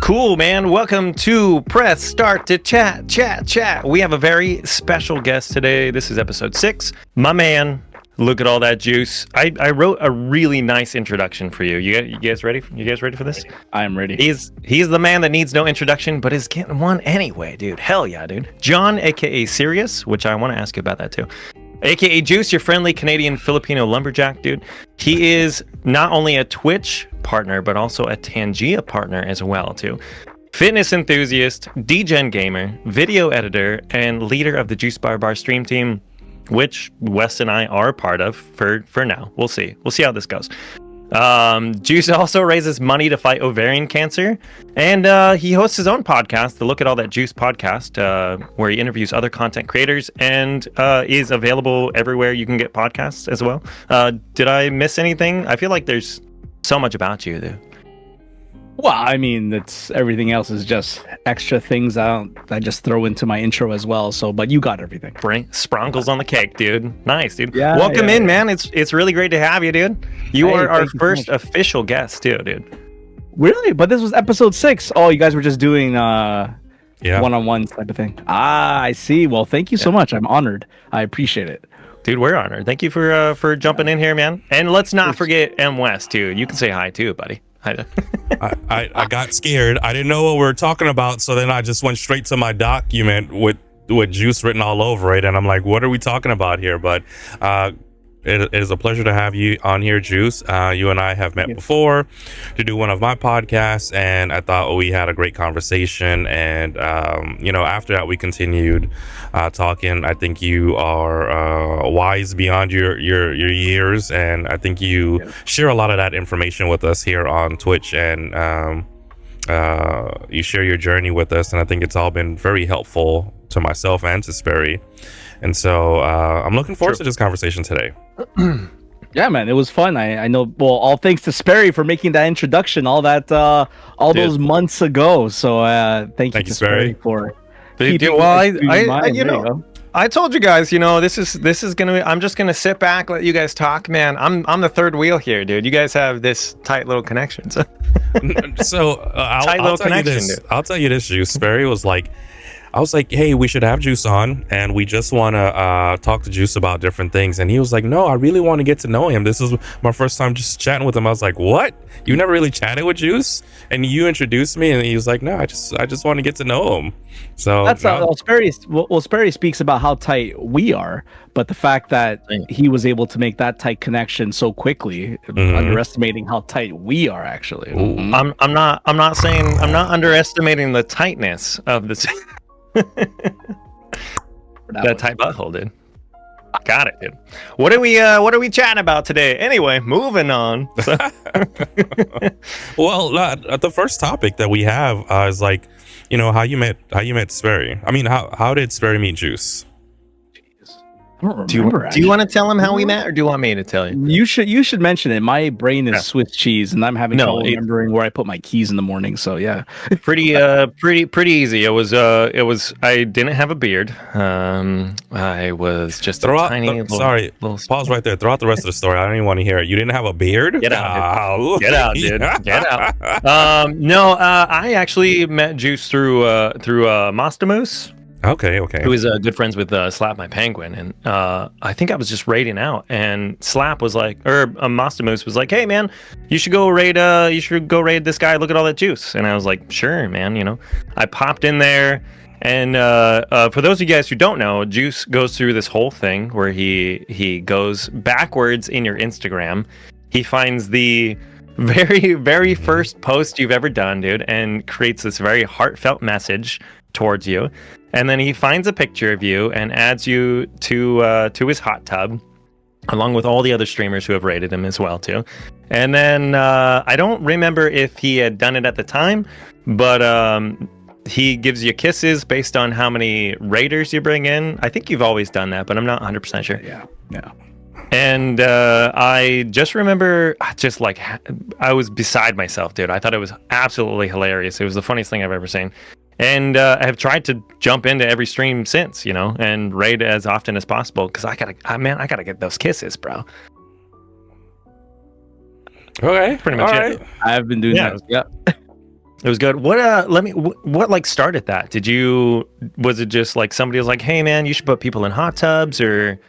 Cool, man. Welcome to Press Start to Chat. We have a very special guest today. This is episode 6. My man, Look at All That Juice. I wrote a really nice introduction for you. You guys ready? You guys ready for this? I am ready. He's the man that needs no introduction, but is getting one anyway, dude. Hell yeah, dude. John, aka Sirius, which I want to ask you about that too. AKA Juice, your friendly Canadian Filipino lumberjack, dude. He is not only a Twitch partner, but also a Tangia partner as well, too. Fitness enthusiast, degen gamer, video editor, and leader of the Juice Bar stream team, which West and I are part of for now. We'll see. We'll see how this goes. Juice also raises money to fight ovarian cancer, and he hosts his own podcast, the Look at All That Juice podcast, where he interviews other content creators and is available everywhere you can get podcasts as well. Did I miss anything? I feel like there's so much about you, though. Well, I mean, it's everything else is just extra things I just throw into my intro as well. So, but you got everything. Sprinkles on the cake, dude. Nice, dude. Yeah, Welcome in, man. It's really great to have you, dude. You are our first official guest, too, dude. Really? But this was episode 6. Oh, you guys were just doing one-on-one type of thing. Ah, I see. Well, thank you so much. I'm honored. I appreciate it. Dude, we're honored. Thank you for jumping in here, man. And let's not forget Mwest, too. You can say hi, too, buddy. I got scared. I didn't know what we were talking about, so then I just went straight to my document with Juice written all over it, and I'm like, what are we talking about here? But it is a pleasure to have you on here, Juice. You and I have met before to do one of my podcasts, and I thought we had a great conversation. And after that, we continued talking. I think you are wise beyond your years, and I think you share a lot of that information with us here on Twitch, and you share your journey with us, and I think it's all been very helpful to myself and to Sperry. And so I'm looking forward to this conversation today. Yeah, man, it was fun. I know. Well, all thanks to Sperry for making that introduction, all those months ago. So thank you to Sperry for. I told you guys, this is gonna be. I'm just gonna sit back, let you guys talk, man. I'm the third wheel here, dude. You guys have this tight little connection. So I'll tell you this, Juice. Sperry was like. I was like, hey, we should have Juice on, and we just want to talk to Juice about different things. And he was like, no, I really want to get to know him. This is my first time just chatting with him. I was like, what? You never really chatted with Juice? And you introduced me, and he was like, no, I just want to get to know him. So that's Sperry speaks about how tight we are, but the fact that he was able to make that tight connection so quickly, underestimating how tight we are actually. I'm not underestimating the tightness of this. That tight butthole, dude. Got it, dude. What are we chatting about today? Anyway, moving on. Well, the first topic that we have is like, how you met Sperry. I mean, how did Sperry meet Juice? Do you want to tell him how we met, or do you want me to tell you? You should mention it. My brain is Swiss cheese, and I'm having trouble remembering where I put my keys in the morning. So yeah, pretty easy. It was I didn't have a beard. I was just Pause right there. Throughout the rest of the story, I don't even want to hear it. You didn't have a beard? Get out, dude. Get out. No, I actually met Juice through Mastamoose. Okay. Who is good friends with Slap My Penguin, and I think I was just raiding out, and Slap was like, or Mastamoose was like, hey man, you should go raid this guy. Look at all that juice. And I was like, sure, man. I popped in there, and for those of you guys who don't know, Juice goes through this whole thing where he goes backwards in your Instagram. He finds the very, very first post you've ever done, dude, and creates this very heartfelt message towards you. And then he finds a picture of you and adds you to his hot tub, along with all the other streamers who have rated him as well too. And then I don't remember if he had done it at the time, but he gives you kisses based on how many raiders you bring in. I think you've always done that, but I'm not 100% sure. Yeah. And I just remember, I was beside myself, dude. I thought it was absolutely hilarious. It was the funniest thing I've ever seen. And I have tried to jump into every stream since, and raid as often as possible, because I gotta get those kisses, bro. Okay, pretty much it. I have been doing that. Yeah. It was good. What like started that? Was it just like somebody was like, hey man, you should put people in hot tubs, or?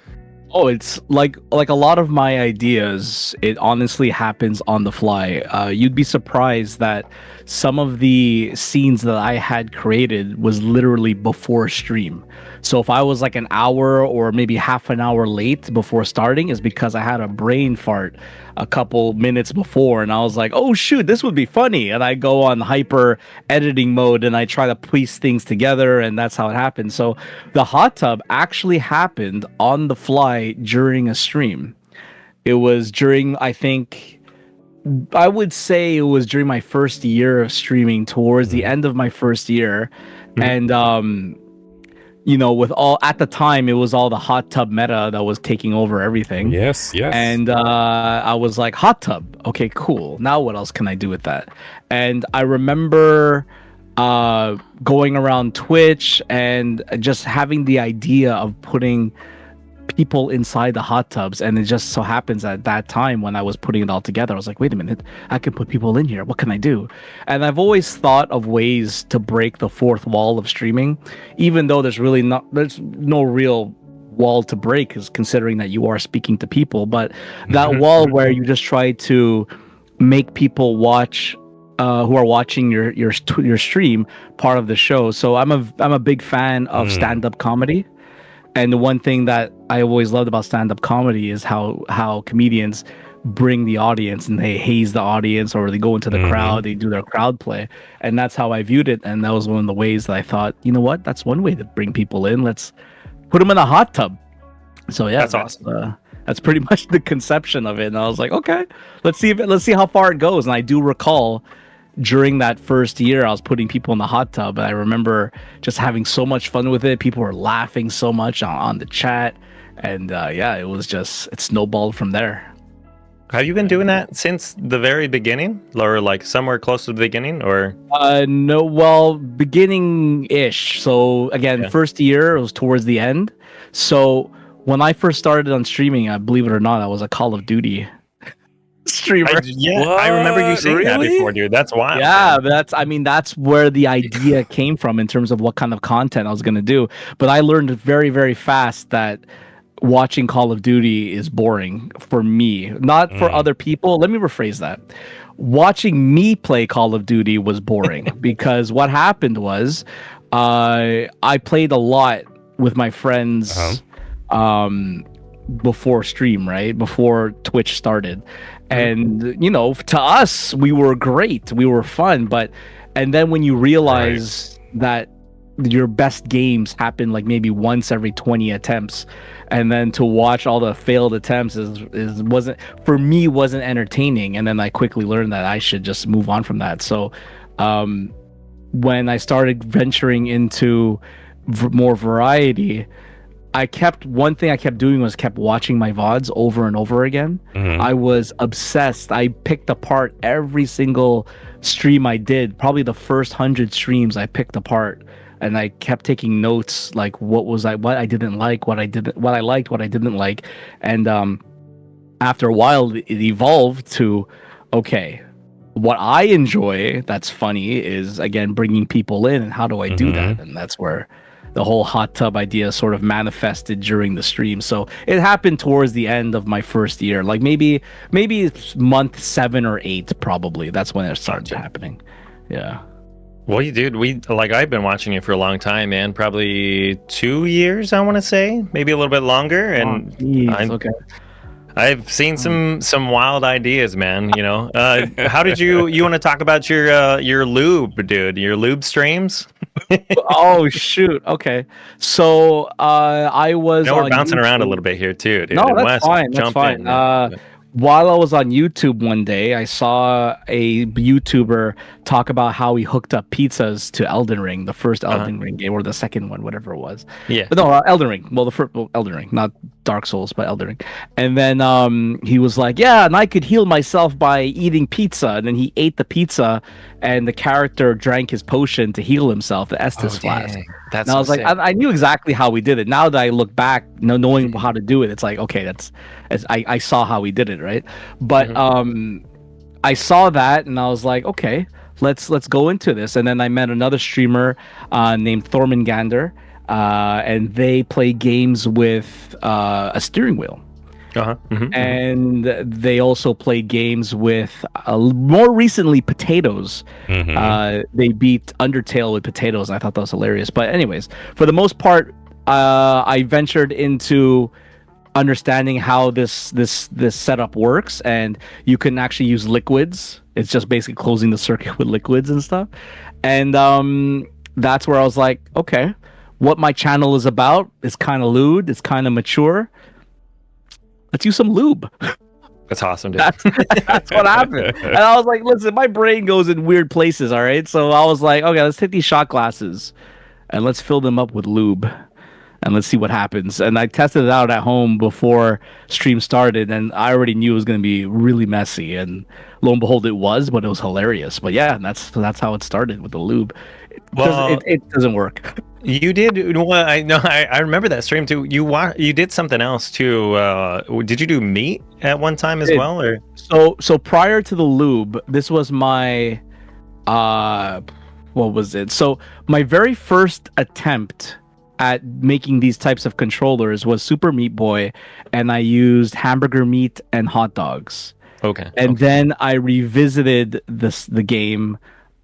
Oh, it's like a lot of my ideas, it honestly happens on the fly. You'd be surprised that some of the scenes that I had created was literally before stream. So if I was like an hour or maybe half an hour late before starting, is because I had a brain fart a couple minutes before, and I was like, oh shoot, this would be funny. And I go on hyper editing mode and I try to piece things together, and that's how it happened. So the hot tub actually happened on the fly during a stream. It was during, I would say it was during my first year of streaming, towards the end of my first year. And with all, at the time, it was all the hot tub meta that was taking over everything. Yes. And I was like, hot tub, okay, cool, now what else can I do with that? And I remember going around Twitch and just having the idea of putting people inside the hot tubs, and it just so happens at that time when I was putting it all together, I was like, wait a minute, I can put people in here, what can I do? And I've always thought of ways to break the fourth wall of streaming, even though there's no real wall to break, is considering that you are speaking to people, but that wall where you just try to make people watch who are watching your stream part of the show. So I'm a big fan of stand-up comedy. And the one thing that I always loved about stand-up comedy is how comedians bring the audience, and they haze the audience, or they go into the crowd, they do their crowd play. And that's how I viewed it. And that was one of the ways that I thought, you know what, that's one way to bring people in. Let's put them in a hot tub. So yeah, that's awesome. That's pretty much the conception of it. And I was like, okay, let's see how far it goes. And I do recall during that first year, I was putting people in the hot tub, and I remember just having so much fun with it. People were laughing so much on the chat, and it snowballed from there. Have you been doing that since the very beginning, or like somewhere close to the beginning, or? No, well, beginning-ish. So again, first year, it was towards the end. So when I first started on streaming, believe it or not, I was a Call of Duty streamer. I remember you saying that before, dude. That's wild. Yeah, that's where the idea came from in terms of what kind of content I was going to do. But I learned very, very fast that watching Call of Duty is boring for me, not for other people. Let me rephrase that. Watching me play Call of Duty was boring because what happened was I played a lot with my friends before stream, right? Before Twitch started. And, to us, we were great. We were fun. And then when you realize that your best games happen like maybe once every 20 attempts, and then to watch all the failed attempts wasn't entertaining. And then I quickly learned that I should just move on from that. So when I started venturing into more variety, one thing I kept doing was kept watching my VODs over and over again. I was obsessed. I picked apart every single stream I did. Probably the first 100 streams I picked apart, and I kept taking notes, like what I didn't like, what I liked, what I didn't like. And after a while, it evolved to, okay, what I enjoy that's funny is, again, bringing people in, and how do I do that? And that's where the whole hot tub idea sort of manifested during the stream. So it happened towards the end of my first year, like maybe it's month 7 or 8, probably. That's when it started happening. Yeah. Well, dude, I've been watching you for a long time, man. Probably 2 years, I want to say, maybe a little bit longer. And okay. I've seen some wild ideas, man. How did you want to talk about your lube, dude? Your lube streams? Oh shoot. Okay. So I was. We're bouncing around a little bit here too, dude. No, that's fine. That's fine. While I was on YouTube one day, I saw a YouTuber talk about how he hooked up pizzas to Elden Ring, the first Elden Ring game, or the second one, whatever it was. Yeah. But no, Elden Ring. Well, the first Elden Ring, not Dark Souls, but Elden Ring. And then he was like, yeah, and I could heal myself by eating pizza. And then he ate the pizza, and the character drank his potion to heal himself, the Estus flask. That's and I was like, I knew exactly how we did it. Now that I look back, knowing how to do it, it's like, okay, I saw how we did it, right? But I saw that, and I was like, okay, let's go into this. And then I met another streamer named Thorman Gander, and they play games with a steering wheel. And they also play games with more recently potatoes. They beat Undertale with potatoes, and I thought that was hilarious. But anyways, for the most part, I ventured into understanding how this setup works, and you can actually use liquids. It's just basically closing the circuit with liquids and stuff. And that's where I was like, okay, what my channel is about is kind of lewd, it's kind of mature. Let's use some lube. That's awesome, dude. That's what happened. And I was like, listen, my brain goes in weird places, all right? So I was like, okay, let's take these shot glasses and let's fill them up with lube and let's see what happens. And I tested it out at home before stream started, and I already knew it was going to be really messy. And lo and behold, it was, but it was hilarious. But yeah, that's how it started with the lube. It doesn't work. You did. Well, I remember that stream too. You did something else too. Did you do meat at one time as well, or? So prior to the lube, this was my what was it? So my very first attempt at making these types of controllers was Super Meat Boy, and I used hamburger meat and hot dogs. Okay. And then I revisited the game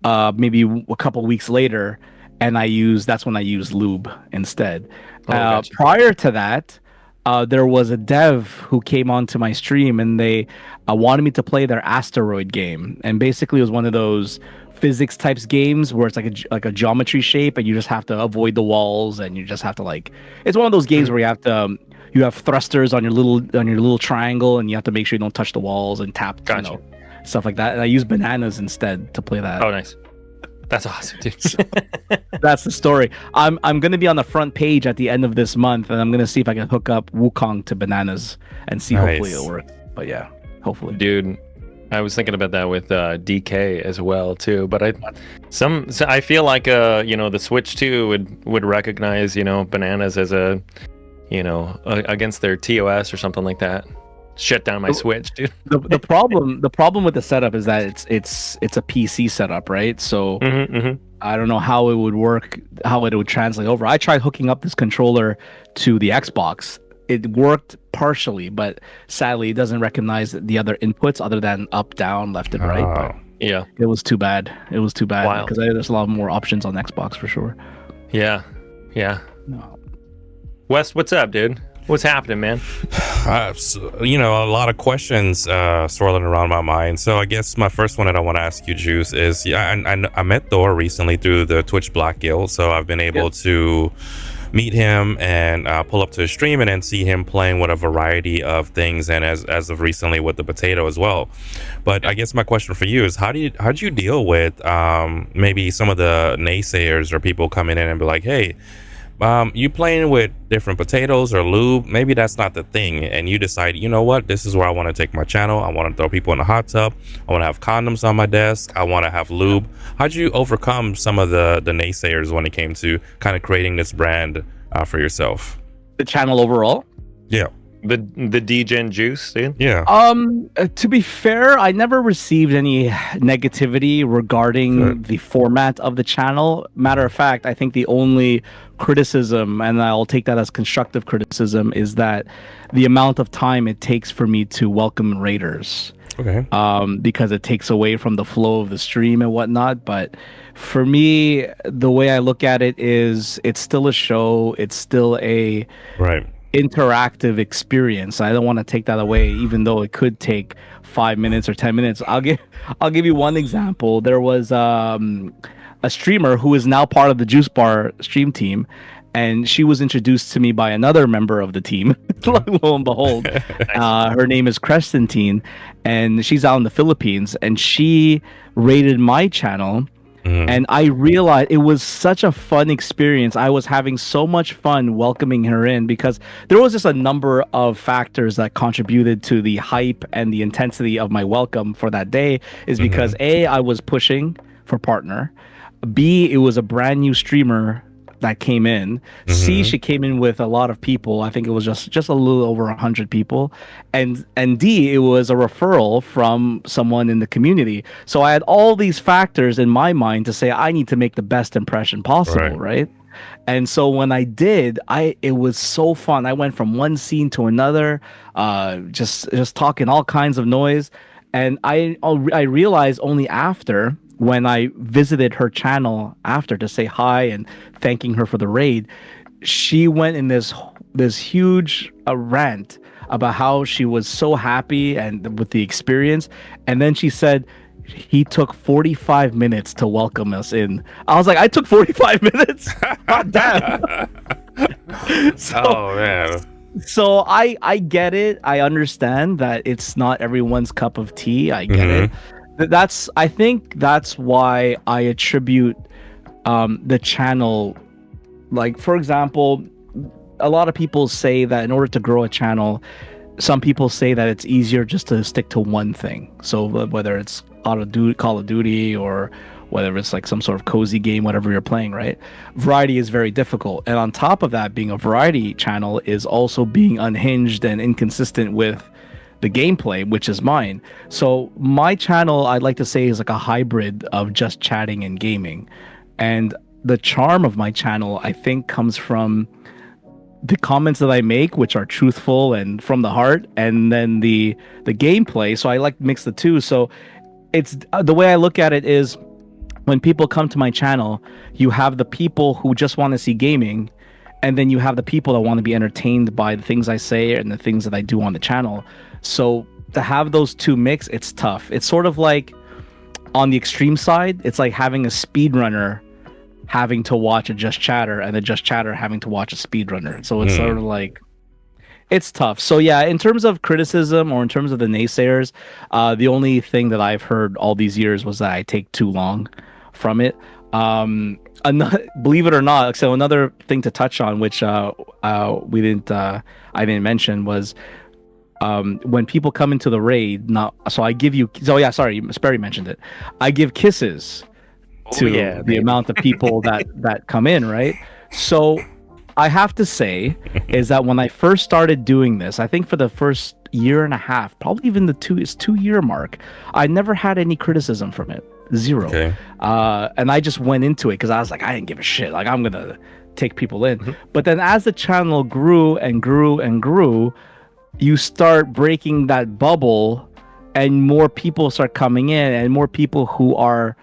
maybe a couple weeks later, and that's when I used lube instead. Gotcha. Prior to that, there was a dev who came onto my stream, and they wanted me to play their asteroid game. And basically it was one of those physics types games where it's like a geometry shape, and you just have to avoid the walls, and you just have to it's one of those games where you have to you have thrusters on your little triangle, and you have to make sure you don't touch the walls and tap. Gotcha. Stuff like that. And I used bananas instead to play that. Oh, nice. That's awesome, dude. That's the story. I'm gonna be on the front page at the end of this month, and I'm gonna see if I can hook up Wukong to bananas and see. Nice. Hopefully it'll work. But yeah, hopefully. Dude, I was thinking about that with DK as well too. But I feel like the Switch 2 would recognize bananas as against their TOS or something like that. Shut down my Switch, dude. the problem with the setup is that it's a PC setup, right? So I don't know how it would work, how it would translate over. I tried hooking up this controller to the Xbox. It worked partially, but sadly it doesn't recognize the other inputs other than up, down, left, and right. But yeah, it was too bad. Wild. Because there's a lot more options on Xbox for sure. Yeah. No. West, what's up, dude? What's happening, man? A lot of questions swirling around my mind. So I guess my first one that I want to ask you, Juice, is I met Thor recently through the Twitch Black Guild, so I've been able to meet him and pull up to his stream and then see him playing with a variety of things, and as of recently with the potato as well. But I guess my question for you is, how'd you deal with maybe some of the naysayers or people coming in and be like, hey, you playing with different potatoes or lube, maybe that's not the thing, and you decide, you know what, this is where I want to take my channel. I want to throw people in the hot tub. I want to have condoms on my desk. I want to have lube. How'd you overcome some of the naysayers when it came to kind of creating this brand for yourself? The channel overall? Yeah. The DGen juice, dude? Yeah. To be fair, I never received any negativity regarding the format of the channel. Matter of fact, I think the only criticism, and I'll take that as constructive criticism, is that the amount of time it takes for me to welcome raiders. Okay. Because it takes away from the flow of the stream and whatnot. But for me, the way I look at it is, it's still a show. It's still a interactive experience. I don't want to take that away, even though it could take 5 minutes or 10 minutes. I'll give you one example. There was a streamer who is now part of the Juice Bar stream team, and she was introduced to me by another member of the team. Lo and behold, her name is Crescentine, and she's out in the Philippines, and she rated my channel. And I realized it was such a fun experience. I was having so much fun welcoming her in, because there was just a number of factors that contributed to the hype and the intensity of my welcome for that day. Is because A, I was pushing for partner. B, it was a brand new streamer that came in. C, she came in with a lot of people. I think it was just a little over 100 people, and D, it was a referral from someone in the community. So I had all these factors in my mind to say I need to make the best impression possible, right? And so when I did, it was so fun. I went from one scene to another, just talking all kinds of noise, and I realized only after, when I visited her channel after to say hi and thanking her for the raid, she went in this huge rant about how she was so happy and with the experience, and then she said he took 45 minutes to welcome us in. I was like, I took 45 minutes? God damn. Oh man. So I get it. I understand that it's not everyone's cup of tea. I get it. I think that's why I attribute the channel, like, for example, a lot of people say that in order to grow a channel, some people say that it's easier just to stick to one thing. So whether it's Call of Duty or whether it's like some sort of cozy game, whatever you're playing, right? Variety is very difficult. And on top of that, being a variety channel is also being unhinged and inconsistent with the gameplay, which is mine. So my channel, I'd like to say, is like a hybrid of just chatting and gaming. And the charm of my channel, I think, comes from the comments that I make, which are truthful and from the heart, and then the gameplay. So I like mix the two. So it's the way I look at it is, when people come to my channel, you have the people who just want to see gaming, and then you have the people that want to be entertained by the things I say and the things that I do on the channel. So to have those two mix, it's tough. It's sort of like, on the extreme side, it's like having a speedrunner having to watch a Just Chatter, and a Just Chatter having to watch a speedrunner. So it's sort of like, it's tough. So yeah, in terms of criticism or in terms of the naysayers, the only thing that I've heard all these years was that I take too long from it. Believe it or not, so another thing to touch on, which I didn't mention, was when people come into the raid. Sperry mentioned it. I give kisses to the amount of people that come in, right? So I have to say is that when I first started doing this, I think for the first year and a half, probably even the 2-year mark, I never had any criticism from it. Zero. Okay. And I just went into it because I was like, I didn't give a shit. Like, I'm gonna take people in. But then as the channel grew and grew and grew, you start breaking that bubble, and more people start coming in, and more people who are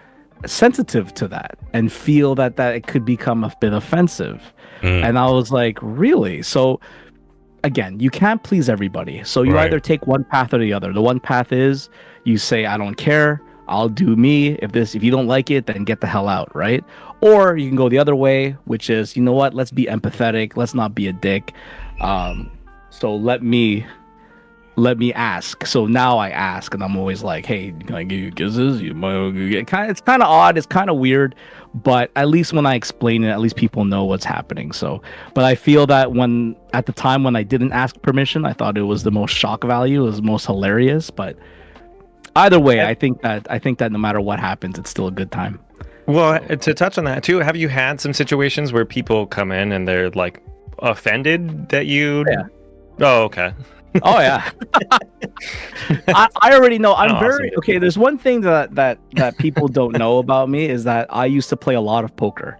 sensitive to that and feel that it could become a bit offensive. And I was like, really? So again, you can't please everybody. So you either take one path or the other. The one path is you say, I don't care, I'll do me. If you don't like it, then get the hell out, right? Or you can go the other way, which is, you know what? Let's be empathetic. Let's not be a dick. So let me ask. So now I ask, and I'm always like, hey, can I give you kisses? It's kind of odd. It's kind of weird, but at least when I explain it, at least people know what's happening. So, but I feel that at the time when I didn't ask permission, I thought it was the most shock value. It was the most hilarious, but either way, I think that no matter what happens, it's still a good time. Well, to touch on that too, have you had some situations where people come in and they're like offended that you? Yeah. Oh, okay. Oh yeah. I already know. I'm very awesome. okay. There's one thing that people don't know about me is that I used to play a lot of poker.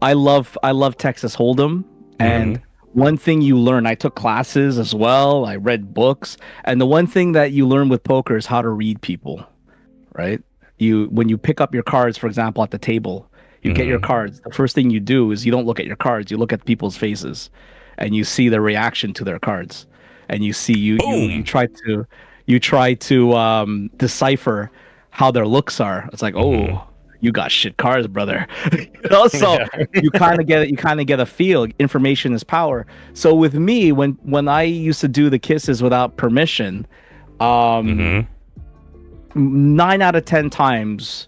I love Texas Hold'em, and one thing you learn, I took classes as well, I read books, and the one thing that you learn with poker is how to read people, right? When you pick up your cards, for example, at the table, you get your cards. The first thing you do is you don't look at your cards, you look at people's faces, and you see the reaction to their cards, and you see you try to decipher how their looks are. It's like, oh, you got shit cards, brother. So you kind of get a feel. Information is power. So with me, when I used to do the kisses without permission, 9 out of 10 times,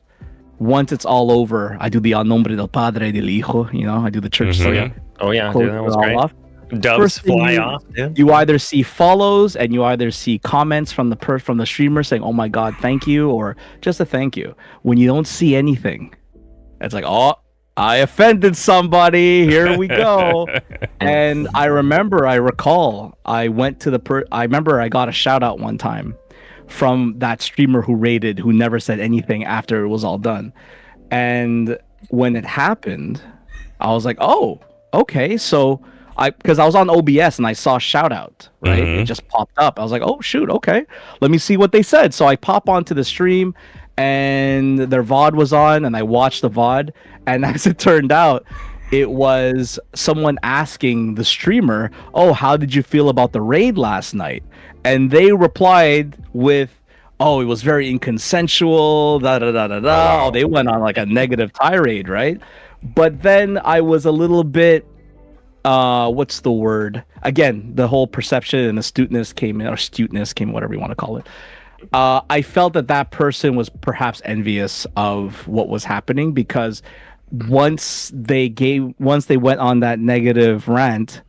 once it's all over, I do the "Al nombre del Padre del Hijo." I do the church. Oh yeah, dude, that was great. Off. Doves fly off. Yeah. You either see follows and you either see comments from the streamer saying, "Oh my God, thank you," or just a thank you. When you don't see anything, it's like, oh, I offended somebody. Here we go. And I recall, I went to I remember I got a shout out one time from that streamer who raided, who never said anything after it was all done. And when it happened, I was like, oh, okay. So because I was on OBS and I saw shout out, right? It just popped up. I was like, oh shoot, okay. Let me see what they said. So I pop onto the stream and their VOD was on and I watched the VOD. And as it turned out, it was someone asking the streamer, oh, how did you feel about the raid last night? And they replied with, oh, it was very inconsensual, da da da da da. Oh, they went on like a negative tirade, right? But then I was a little bit, what's the word? Again, the whole perception and astuteness came in, whatever you want to call it. I felt that person was perhaps envious of what was happening, because once they went on that negative rant,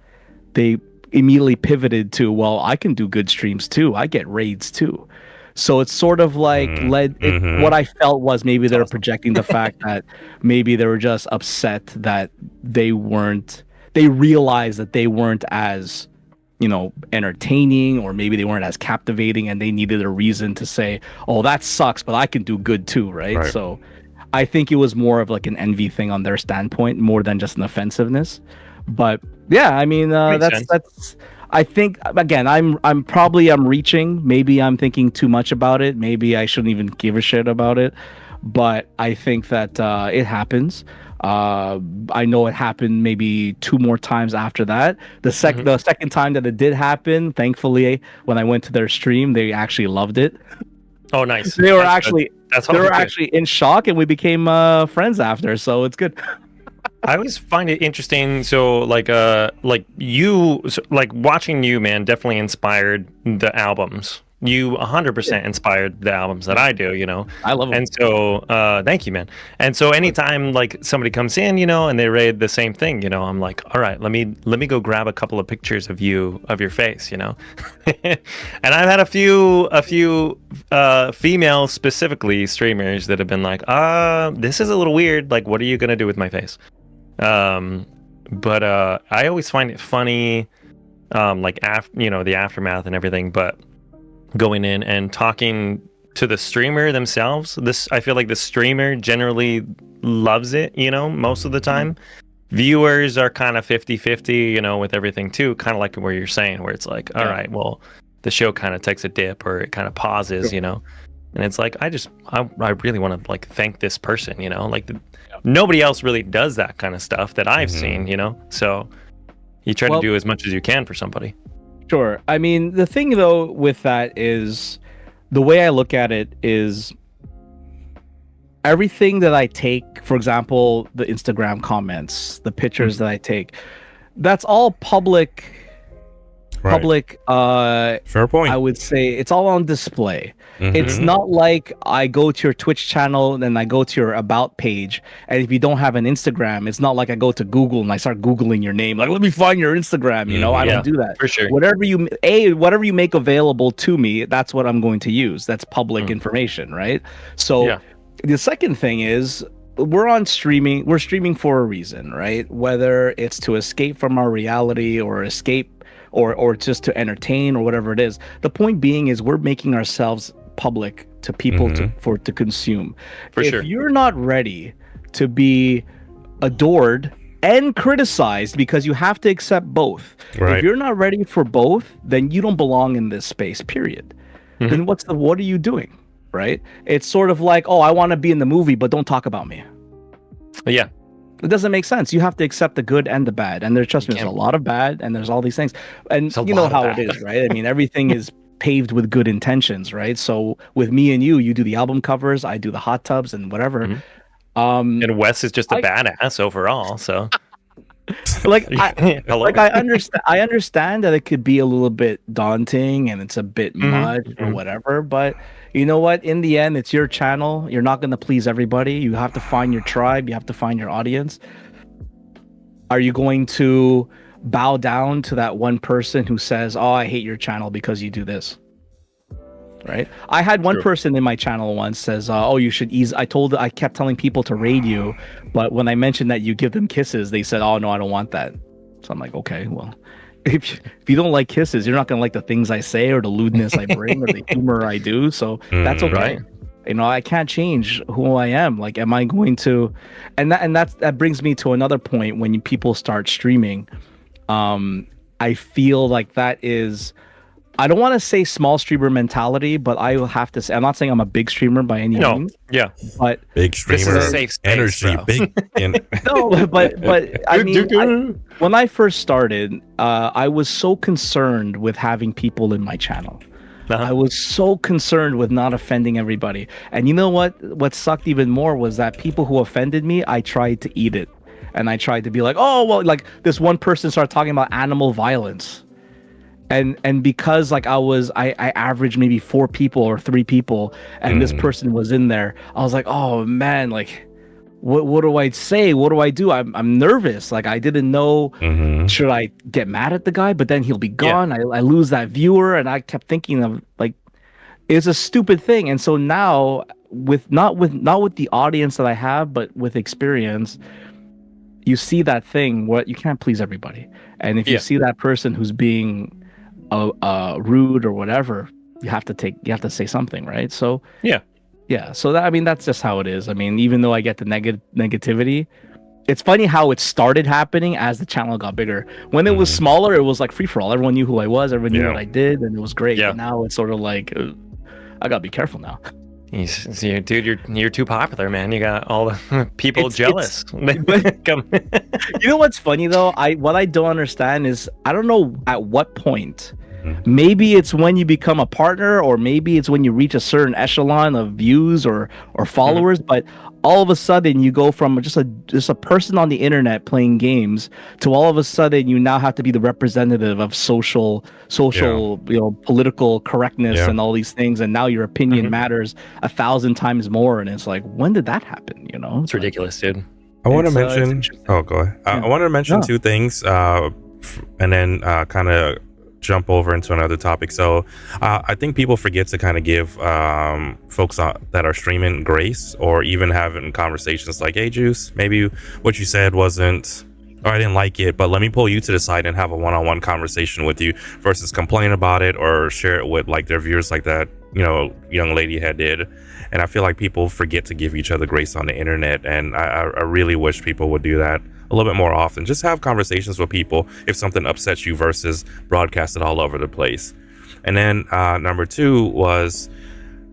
they immediately pivoted to, well, I can do good streams too. I get raids too. So it's sort of like what I felt was maybe they were projecting the fact that maybe they were just upset that they realized that they weren't as, entertaining, or maybe they weren't as captivating, and they needed a reason to say, oh, that sucks, but I can do good too, right? So I think it was more of like an envy thing on their standpoint, more than just an offensiveness. But yeah, I mean, that's I think, again, I'm reaching. Maybe I'm thinking too much about it. Maybe I shouldn't even give a shit about it. But I think that it happens. I know it happened maybe 2 more times after that. The second time that it did happen, thankfully, when I went to their stream, they actually loved it. Oh, nice. They were actually in shock, and we became friends after. So it's good. I always find it interesting. So, like watching you, man, definitely inspired the albums. You 100% inspired the albums that I do, I love them. And so, thank you, man. And so anytime like somebody comes in, and they raid the same thing, I'm like, all right, let me go grab a couple of pictures of your face, And I've had a few female specifically streamers that have been like, this is a little weird. Like, what are you going to do with my face? But I always find it funny, like the aftermath and everything, but going in and talking to the streamer themselves, I feel like the streamer generally loves it, most of the time. Viewers are kind of 50-50, with everything too, kind of like where you're saying, where it's like, all right, well, the show kind of takes a dip, or it kind of pauses, and it's like, I really want to like thank this person, nobody else really does that kind of stuff that I've seen, so you try to do as much as you can for somebody. Sure. I mean, the thing though with that is, the way I look at it is, everything that I take, for example, the Instagram comments, the pictures that I take, that's all public. Fair point. I would say it's all on display. It's not like I go to your Twitch channel and I go to your about page, and if you don't have an Instagram, it's not like I go to Google and I start Googling your name, like, let me find your Instagram. I don't do that. For sure. Whatever you make available to me, that's what I'm going to use. That's public information, right? So the second thing is, we're streaming for a reason, right? Whether it's to escape from our reality, or escape, or just to entertain, or whatever it is. The point being is, we're making ourselves public to people to consume. If you're not ready to be adored and criticized, because you have to accept both. If you're not ready for both, then you don't belong in this space, period. Then what are you doing? Right? It's sort of like, oh, I want to be in the movie, but don't talk about me. Yeah. It doesn't make sense. You have to accept the good and the bad. And there's a lot of bad, and there's all these things. And you know how it is, right? I mean, everything is paved with good intentions, right? So with me and you do the album covers, I do the hot tubs and whatever. And Wes is just a badass overall, so I understand that it could be a little bit daunting and it's a bit much or whatever, but you know what? In the end, it's your channel. You're not going to please everybody. You have to find your tribe. You have to find your audience. Are you going to bow down to that one person who says, oh, I hate your channel because you do this? right? I had one True. person in my channel once says, "Oh, you should ease." I kept telling people to raid you, but when I mentioned that you give them kisses, they said, "Oh no, I don't want that." So I'm like, okay, well, if you don't like kisses, you're not gonna like the things I say or the lewdness I bring or the humor I do. So that's okay. Right. You know, I can't change who I am. Like, am I going to? That brings me to another point when people start streaming. I feel like that is, I don't want to say small streamer mentality, but I will have to say, I'm not saying I'm a big streamer by any No. means, Yeah. but Big This is streamer a safe space, energy, bro. big. no, but I mean, when I first started, I was so concerned with having people in my channel. Uh-huh. I was so concerned with not offending everybody. And you know what? What sucked even more was that people who offended me, I tried to eat it. And I tried to be like, oh, well, like this one person started talking about animal violence. And because like I averaged maybe 4 people or 3 people, and this person was in there, I was like, oh man, like what do I say? What do I do? I'm nervous. Like I didn't know, should I get mad at the guy? But then he'll be gone. I lose that viewer, and I kept thinking of like, it's a stupid thing. And so now with not with the audience that I have, but with experience, you see that thing where you can't please everybody. And if you see that person who's being rude or whatever, you have to say something, right? So so that, I mean, that's just how it is. I mean, even though I get the negativity, it's funny how it started happening as the channel got bigger. When it was smaller, it was like free for all. Everyone knew who I was, everyone knew what I did, and it was great. But now it's sort of like, I gotta be careful now. Dude, you're too popular, man. You got all the people jealous. Come. You know what's funny though? What I don't understand is, I don't know at what point. Maybe it's when you become a partner, or maybe it's when you reach a certain echelon of views or followers. But all of a sudden, you go from just a person on the internet playing games to all of a sudden you now have to be the representative of social, political correctness and all these things. And now your opinion matters 1,000 times more. And it's like, when did that happen? You know, it's ridiculous, dude. I want to mention. Oh, go ahead. I wanted to mention 2 things, and then kind of jump over into another topic. So I think people forget to kind of give folks that are streaming grace, or even having conversations like, hey Juice, maybe what you said wasn't, or I didn't like it, but let me pull you to the side and have a one-on-one conversation with you, versus complain about it or share it with like their viewers like that, you know, young lady had did. And I feel like people forget to give each other grace on the internet, and I really wish people would do that a little bit more often. Just have conversations with people if something upsets you, versus broadcast it all over the place. And then number 2 was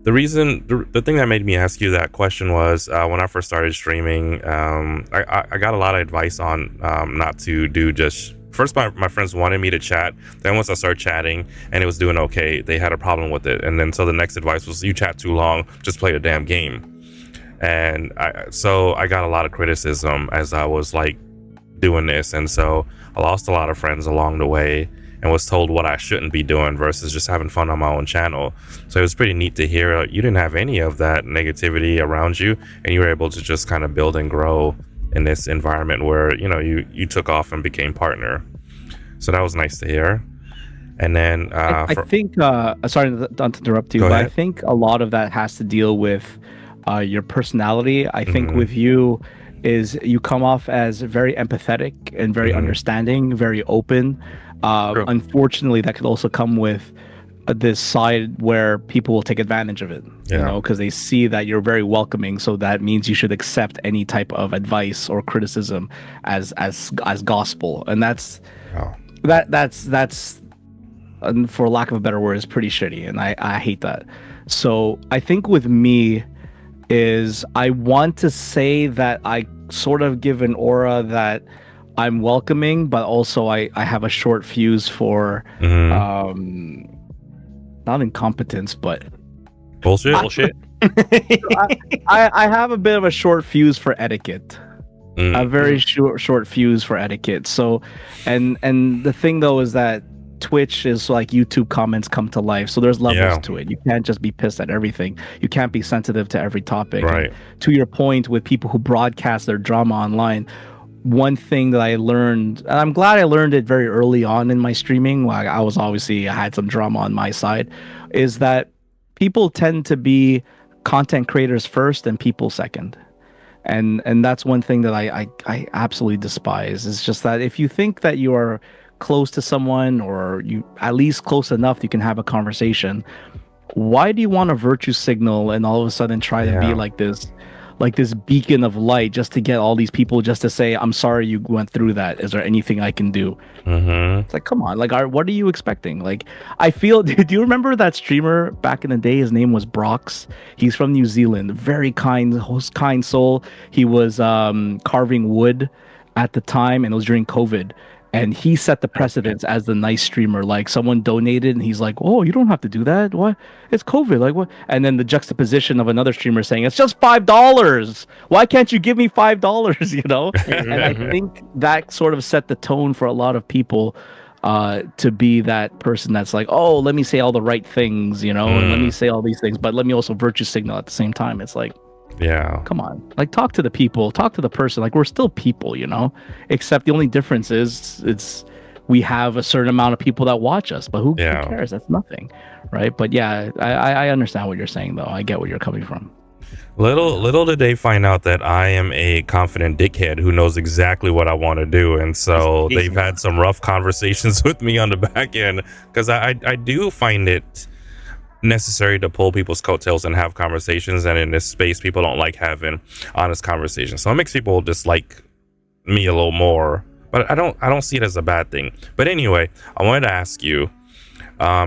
the reason, the thing that made me ask you that question was when I first started streaming, I got a lot of advice on not to do just, first my friends wanted me to chat. Then once I started chatting and it was doing okay, they had a problem with it. And then so the next advice was, you chat too long, just play the damn game. And so I got a lot of criticism as I was like doing this, and so I lost a lot of friends along the way and was told what I shouldn't be doing versus just having fun on my own channel. So it was pretty neat to hear you didn't have any of that negativity around you, and you were able to just kind of build and grow in this environment where, you know, you took off and became partner. So that was nice to hear. And then I think sorry to interrupt you, but I think a lot of that has to deal with your personality. I think with you is you come off as very empathetic and very understanding, very open. Unfortunately, that could also come with this side where people will take advantage of it, you know, because they see that you're very welcoming. So that means you should accept any type of advice or criticism as gospel, and that's for lack of a better word, is pretty shitty, and I hate that. So I think with me is, I want to say that I sort of give an aura that I'm welcoming, but also I have a short fuse for not incompetence, but bullshit. I have a bit of a short fuse for etiquette. A very short fuse for etiquette. So and the thing though is that Twitch is like YouTube comments come to life, so there's levels to it. You can't just be pissed at everything. You can't be sensitive to every topic. Right. And to your point, with people who broadcast their drama online, one thing that I learned, and I'm glad I learned it very early on in my streaming, I had some drama on my side, is that people tend to be content creators first and people second. And that's one thing that I absolutely despise. It's just that if you think that you are close to someone, or you at least close enough you can have a conversation, why do you want a virtue signal and all of a sudden try to be like this beacon of light just to get all these people just to say, I'm sorry you went through that, is there anything I can do? It's like, come on, like, what are you expecting? Like, I feel do you remember that streamer back in the day? His name was Brox. He's from New Zealand, very kind soul. He was carving wood at the time, and it was during COVID. And he set the precedence as the nice streamer. Like, someone donated and he's like, oh, you don't have to do that. What? It's COVID. Like, what? And then the juxtaposition of another streamer saying, it's just $5. Why can't you give me $5? You know? And I think that sort of set the tone for a lot of people to be that person that's like, oh, let me say all the right things, you know, and let me say all these things, but let me also virtue signal at the same time. It's like, yeah, come on, like, talk to the people, talk to the person. Like, we're still people, you know, except the only difference is we have a certain amount of people that watch us, but who cares? That's nothing, right? But yeah, I understand what you're saying, though. I get where you're coming from. Little did they find out that I am a confident dickhead who knows exactly what I want to do, and so they've had some rough conversations with me on the back end, because I do find it necessary to pull people's coattails and have conversations, and in this space people don't like having honest conversations, so it makes people dislike me a little more, but I don't see it as a bad thing. But anyway, I wanted to ask you,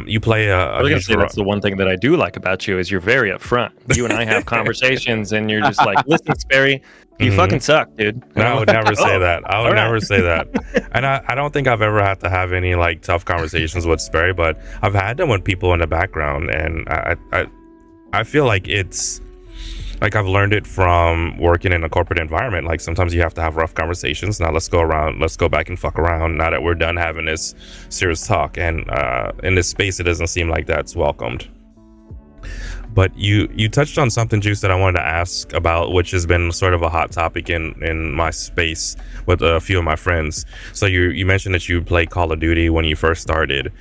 you play I was gonna say that's the one thing that I do like about you is you're very upfront. You and I have conversations and you're just like, listen, Sperry, you fucking suck, dude. No, I would never say that. I would never say that. And I don't think I've ever had to have any like tough conversations with Sperry, but I've had them with people in the background, and I feel like it's like I've learned it from working in a corporate environment. Like, sometimes you have to have rough conversations. Now let's go back and fuck around now that we're done having this serious talk. And in this space, it doesn't seem like that's welcomed. But you touched on something, Juice, that I wanted to ask about, which has been sort of a hot topic in my space with a few of my friends. So you mentioned that you played Call of Duty when you first started,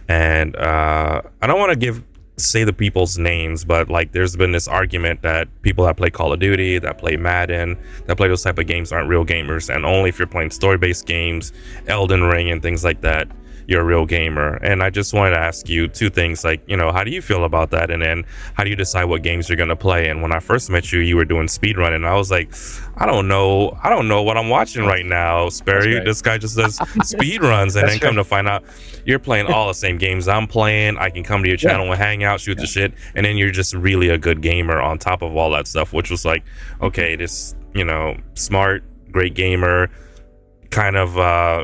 and I don't want to say the people's names, but like, there's been this argument that people that play Call of Duty, that play Madden, that play those type of games aren't real gamers, and only if you're playing story-based games, Elden Ring and things like that, you're a real gamer. And I just wanted to ask you two things, like, you know, how do you feel about that, and then how do you decide what games you're going to play? And when I first met you, you were doing speedrunning, and I was like, I don't know what I'm watching right now, Sperry. This guy just does speedruns, and then come to find out you're playing all the same games I'm playing. I can come to your channel and hang out, shoot the shit, and then you're just really a good gamer on top of all that stuff, which was like, okay, this, you know, smart, great gamer, kind of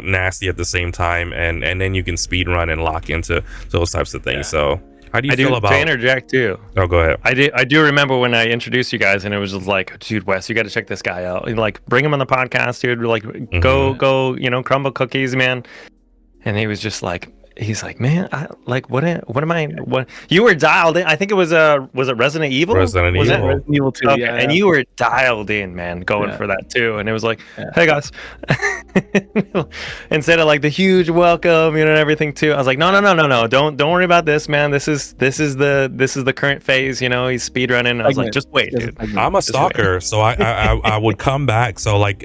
nasty at the same time, and then you can speed run and lock into those types of things. So how do you feel about, to interject too? Oh, go ahead. I do remember when I introduced you guys, and it was just like, dude, Wes, you got to check this guy out. And like, bring him on the podcast, dude. Like, go, you know, crumble cookies, man. And he was just like, he's like, man, what am I? What you were dialed in? I think it was it Resident Evil? Resident Evil 2, okay. And you were dialed in, man, going for that too. And it was like, hey guys, instead of like the huge welcome, you know, and everything too. I was like, no, don't worry about this, man. This is the current phase. You know, he's speedrunning. And I was like, just wait, dude. I'm a stalker, so I would come back. So like,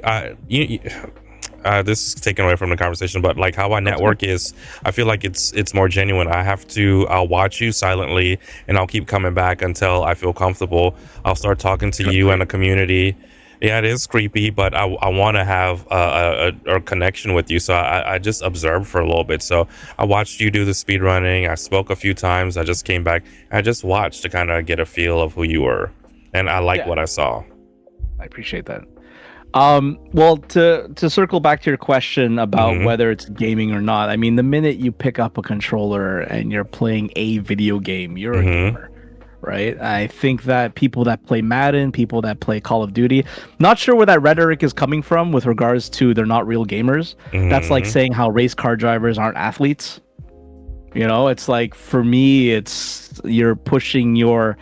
this is taken away from the conversation, but like, how I network is, I feel like it's more genuine. I'll watch you silently, and I'll keep coming back until I feel comfortable. I'll start talking to you and the community. Yeah, it is creepy, but I want to have a connection with you. So I just observed for a little bit. So I watched you do the speed running. I spoke a few times. I just came back. I just watched to kind of get a feel of who you were, and I like what I saw. I appreciate that. Well, to circle back to your question about whether it's gaming or not, I mean, the minute you pick up a controller and you're playing a video game, you're a gamer, right? I think that people that play Madden, people that play Call of Duty, not sure where that rhetoric is coming from with regards to they're not real gamers. That's like saying how race car drivers aren't athletes. You know, it's like, for me, it's you're pushing your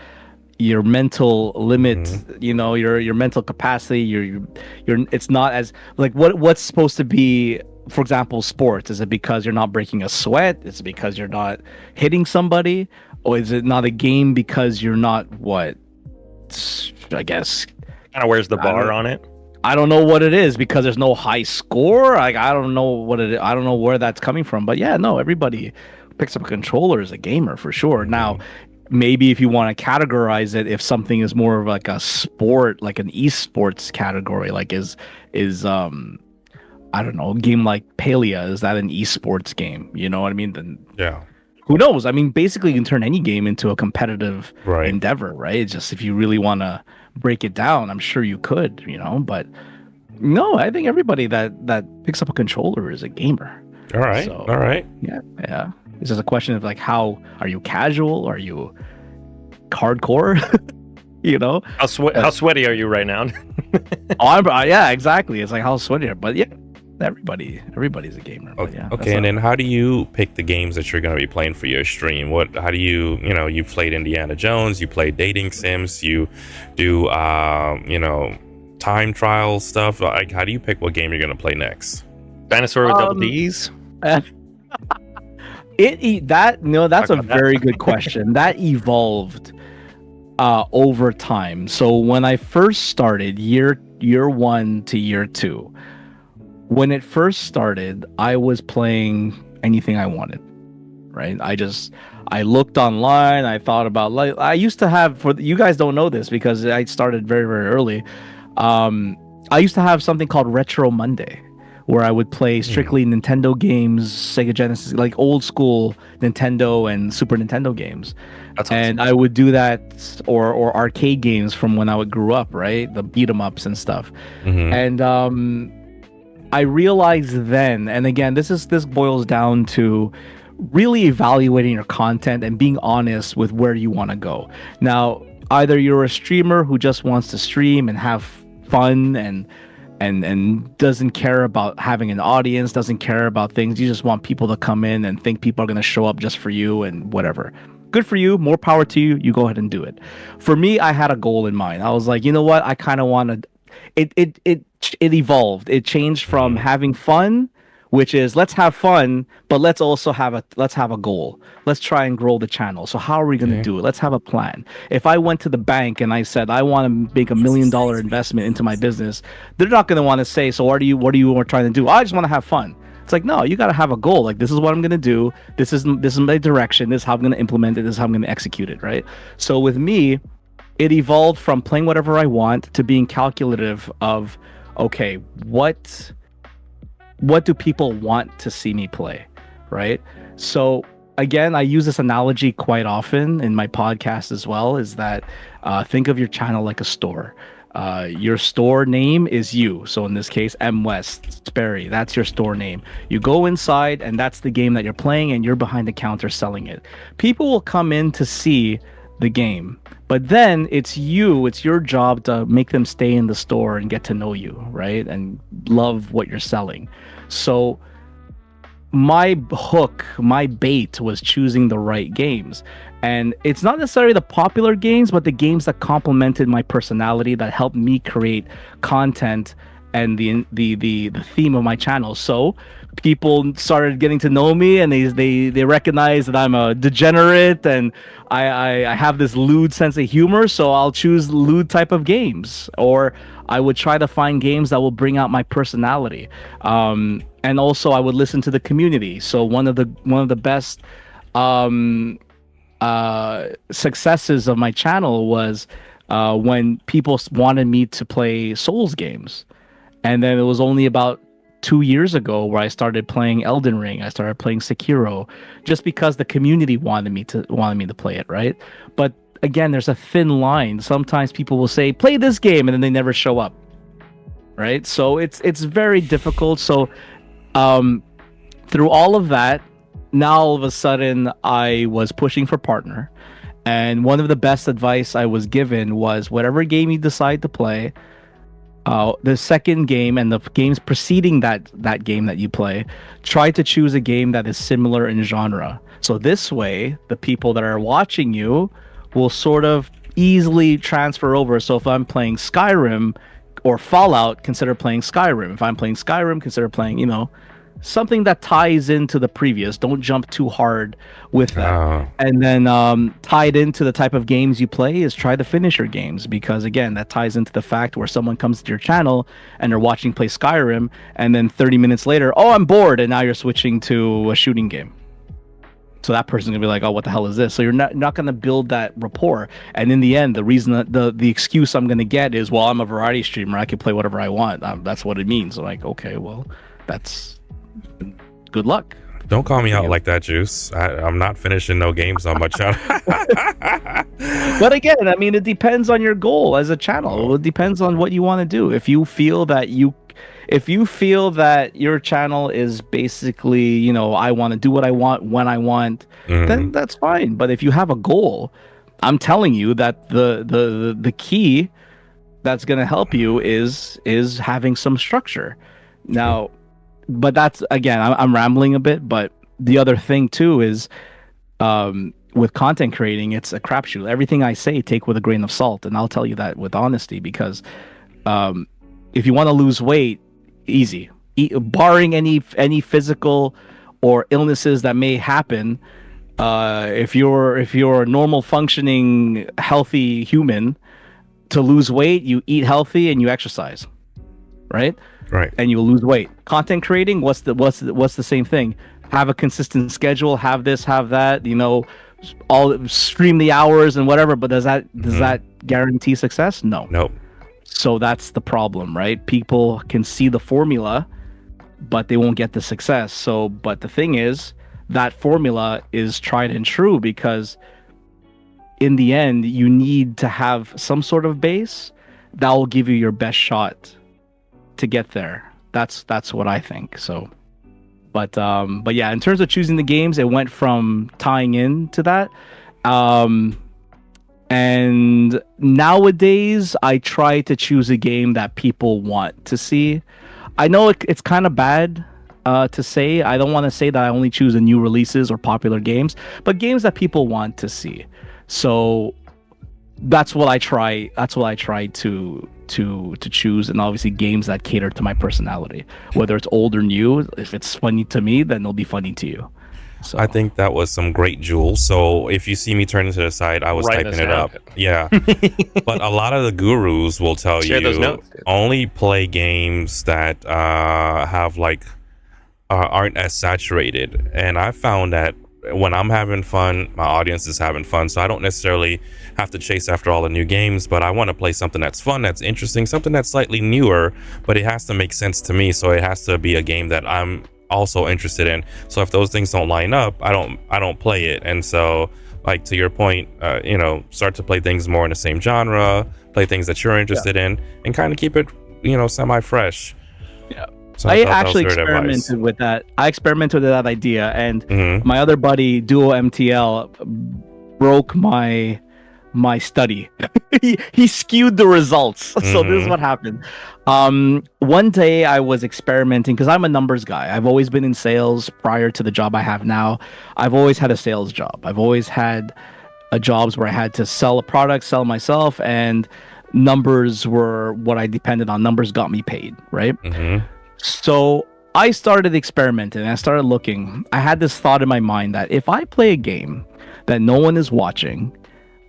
mental limit, you know, your mental capacity, your it's not as like what's supposed to be for example, sports? Is it because you're not breaking a sweat? Is it because you're not hitting somebody? Or is it not a game because you're not what? I guess Kind of where's the bar on it? I don't know what it is because there's no high score. Like I don't know what it is. I don't know where that's coming from. But yeah, no, everybody picks up a controller as a gamer for sure. Now, maybe if you want to categorize it, if something is more of like a sport, like an esports category, like is I don't know, a game like Palia, is that an esports game? You know what I mean? Then Yeah. who knows? I mean, basically, you can turn any game into a competitive Right. endeavor, right? It's just if you really want to break it down, I'm sure you could, you know. But no, I think everybody that picks up a controller is a gamer. All right. So, All right. Yeah. It's just a question of like, how are you casual? Are you hardcore? You know, How sweaty are you right now? yeah, exactly. It's like how sweaty, but yeah, everybody's a gamer. But Okay. yeah, Okay. And then how do you pick the games that you're going to be playing for your stream? How do you, you played Indiana Jones, you play dating sims, you do, time trial stuff. Like, how do you pick what game you're going to play next? Dinosaur with double D's? that's a very good question. That evolved over time. So when I first started year 1 to year 2, when it first started, I was playing anything I wanted, right? I looked online. I thought about, like, I used to have, for you guys don't know this because I started very, very early. I used to have something called Retro Monday, where I would play strictly Nintendo games, Sega Genesis, like old school Nintendo and Super Nintendo games. That's awesome. And I would do that, or arcade games from when I grew up, right? The beat 'em ups and stuff. And I realized then, and again, this boils down to really evaluating your content and being honest with where you want to go. Now, either you're a streamer who just wants to stream and have fun and doesn't care about having an audience, doesn't care about things. You just want people to come in and think people are going to show up just for you and whatever. Good for you. More power to you. You go ahead and do it. For me, I had a goal in mind. I was like, you know what? I kind of want to. It evolved. It changed from having fun, which is let's have fun, but let's also have a goal. Let's try and grow the channel. So how are we going to do it? Let's have a plan. If I went to the bank and I said I want to make $1 million investment into my business, they're not going to want to say, so what are you trying to do? I just want to have fun. It's like, no, you got to have a goal. Like, this is what I'm going to do. This is my direction. This is how I'm going to implement it. This is how I'm going to execute it, right? So with me, it evolved from playing whatever I want to being calculative of, okay, what do people want to see me play, right? So again, I use this analogy quite often in my podcast as well, is that think of your channel like a store. Your store name is you. So in this case, Mwest, Sperry, that's your store name. You go inside and that's the game that you're playing and you're behind the counter selling it. People will come in to see the game, but then it's your job to make them stay in the store and get to know you, right? And love what you're selling. So my hook, my bait was choosing the right games. And it's not necessarily the popular games, but the games that complemented my personality, that helped me create content and the theme of my channel. So people started getting to know me, and they recognize that I'm a degenerate and I have this lewd sense of humor. So I'll choose lewd type of games, or I would try to find games that will bring out my personality. And also I would listen to the community. So one of the best successes of my channel was when people wanted me to play Souls games. And then it was only about 2 years ago where I started playing Elden Ring. I started playing Sekiro, just because the community wanted me to play it, right? But again, there's a thin line. Sometimes people will say, play this game, and then they never show up, right? So it's very difficult. So through all of that, now all of a sudden I was pushing for partner. And one of the best advice I was given was, whatever game you decide to play, the second game and the games preceding that game that you play, try to choose a game that is similar in genre. So this way, the people that are watching you will sort of easily transfer over. So if I'm playing Skyrim or Fallout, consider playing Skyrim. If I'm playing Skyrim, consider playing, something that ties into the previous. Don't jump too hard with that. And then tied into the type of games you play is try the finisher games, because again, that ties into the fact where someone comes to your channel and they're watching play Skyrim, and then 30 minutes later, oh, I'm bored, and now you're switching to a shooting game. So that person's gonna be like, oh, what the hell is this? So you're not gonna build that rapport. And in the end, the reason that the excuse I'm gonna get is, well, I'm a variety streamer, I can play whatever I want. That's what it means. Like, okay, well, that's good luck. Don't call me out like that, Juice. I'm not finishing no games on my channel. But again, I mean, it depends on your goal as a channel. It depends on what you want to do. If you feel that your channel is basically, you know, I want to do what I want when I want, then that's fine. But if you have a goal, I'm telling you that the key that's going to help you is having some structure. Now, but that's, again, I'm rambling a bit, but the other thing too is with content creating, it's a crapshoot. Everything I say, take with a grain of salt, and I'll tell you that with honesty, because if you want to lose weight, easy. Barring any physical or illnesses that may happen, if you're a normal functioning healthy human, to lose weight, you eat healthy and you exercise, right? Right. And you will lose weight. Content creating, what's the same thing? Have a consistent schedule, have this, have that, you know, all stream the hours and whatever, but does that guarantee success? No. Nope. So that's the problem, right? People can see the formula, but they won't get the success. So, but the thing is, that formula is tried and true, because in the end, you need to have some sort of base that will give you your best shot to get there. That's what I think. So, but yeah, in terms of choosing the games, it went from tying in to that. And nowadays, I try to choose a game that people want to see. I know it's kind of bad to say. I don't want to say that I only choose the new releases or popular games, but games that people want to see. So that's what I try. That's what I try to choose, and obviously games that cater to my personality. Whether it's old or new, if it's funny to me, then it'll be funny to you. So I think that was some great jewels. So if you see me turning to the side, I was typing it up. Yeah. But a lot of the gurus will tell Share those you notes. only play games that have like aren't as saturated. And I found that when I'm having fun, my audience is having fun. So I don't necessarily have to chase after all the new games, but I want to play something that's fun, that's interesting, something that's slightly newer, but it has to make sense to me. So it has to be a game that I'm also interested in. So if those things don't line up, I don't play it. And so, like, to your point, you know, start to play things more in the same genre, play things that you're interested in, and kind of keep it, you know, semi-fresh. Yeah. So I actually experimented with that. I experimented with that idea, and my other buddy, Duo MTL, broke my study. he skewed the results. So this is what happened. One day I was experimenting, because I'm a numbers guy. I've always been in sales prior to the job I have now. I've always had a sales job. I've always had jobs where I had to sell a product, sell myself, and numbers were what I depended on. Numbers got me paid, right? So I started experimenting, and I started looking. I had this thought in my mind that if I play a game that no one is watching,